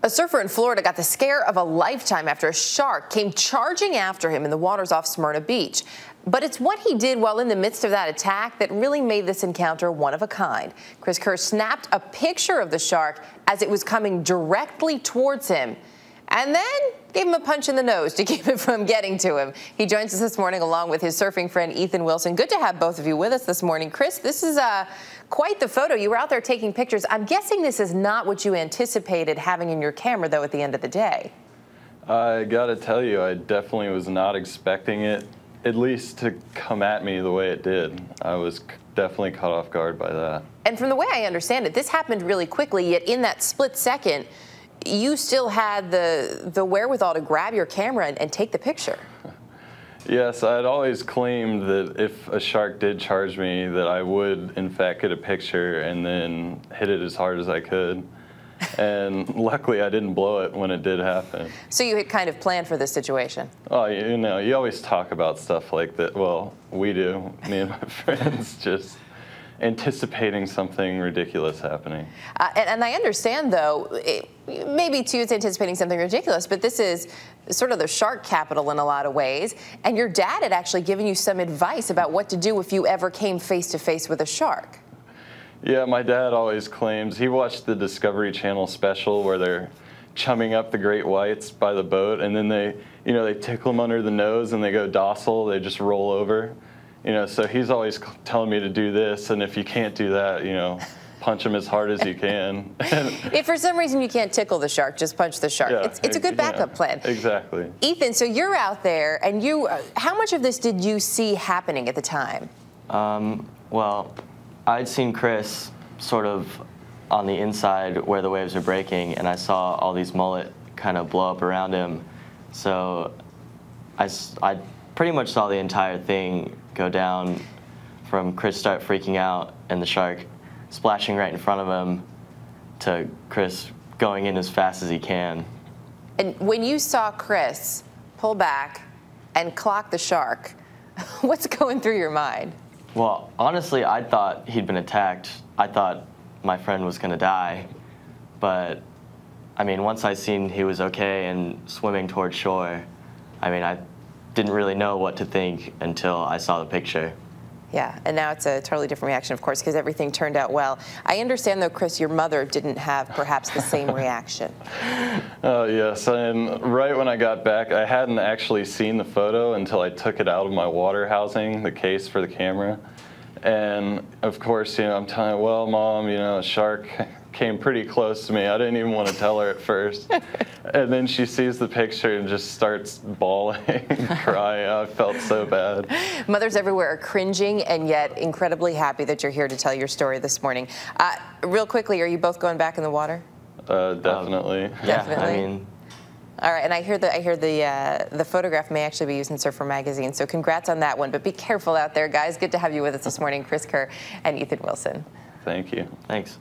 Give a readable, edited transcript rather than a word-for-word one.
A surfer in Florida got the scare of a lifetime after a shark came charging after him in the waters off Smyrna Beach. But it's what he did while in the midst of that attack that really made this encounter one of a kind. Kris Kerr snapped a picture of the shark as it was coming directly towards him, and then gave him a punch in the nose to keep it from getting to him. He joins us this morning along with his surfing friend Ethan Wilson. Good to have both of you with us this morning. Kris, this is quite the photo. You were out there taking pictures. I'm guessing this is not what you anticipated having in your camera, though, at the end of the day. I gotta tell you, I definitely was not expecting it, at least to come at me the way it did. I was definitely caught off guard by that. And from the way I understand it, this happened really quickly, yet in that split second, you still had the wherewithal to grab your camera and take the picture. Yes, I'd always claimed that if a shark did charge me, that I would, in fact, get a picture and then hit it as hard as I could. And luckily, I didn't blow it when it did happen. So you had kind of planned for this situation? Oh, you know, you always talk about stuff like that. Well, we do, me and my friends, just anticipating something ridiculous happening. And I understand, though, maybe too it's anticipating something ridiculous, but this is sort of the shark capital in a lot of ways. And your dad had actually given you some advice about what to do if you ever came face to face with a shark. Yeah, my dad always claims, he watched the Discovery Channel special where they're chumming up the great whites by the boat, and then they tickle them under the nose and they go docile, they just roll over. So he's always telling me to do this, and if you can't do that, punch him as hard as you can. If for some reason you can't tickle the shark, just punch the shark. Yeah, it's a good backup plan. Exactly. Ethan, so you're out there, and how much of this did you see happening at the time? Well, I'd seen Kris sort of on the inside where the waves are breaking, and I saw all these mullet kind of blow up around him. So I pretty much saw the entire thing go down from Kris start freaking out and the shark splashing right in front of him to Kris going in as fast as he can. And when you saw Kris pull back and clock the shark, what's going through your mind? Well, honestly, I thought he'd been attacked. I thought my friend was going to die. But, I mean, once I seen he was okay and swimming towards shore, I mean, I didn't really know what to think until I saw the picture. Yeah, and now it's a totally different reaction, of course, because everything turned out well. I understand, though, Kris, your mother didn't have perhaps the same reaction. Oh, yes, and right when I got back, I hadn't actually seen the photo until I took it out of my water housing, the case for the camera. And, of course, I'm telling her, well, Mom, a shark came pretty close to me. I didn't even want to tell her at first. And then she sees the picture and just starts bawling, crying. I felt so bad. Mothers everywhere are cringing and yet incredibly happy that you're here to tell your story this morning. Real quickly, are you both going back in the water? Definitely. Yeah, I mean. All right, and I hear the photograph may actually be used in Surfer Magazine, so congrats on that one. But be careful out there, guys. Good to have you with us this morning, Kris Kerr and Ethan Wilson. Thank you. Thanks.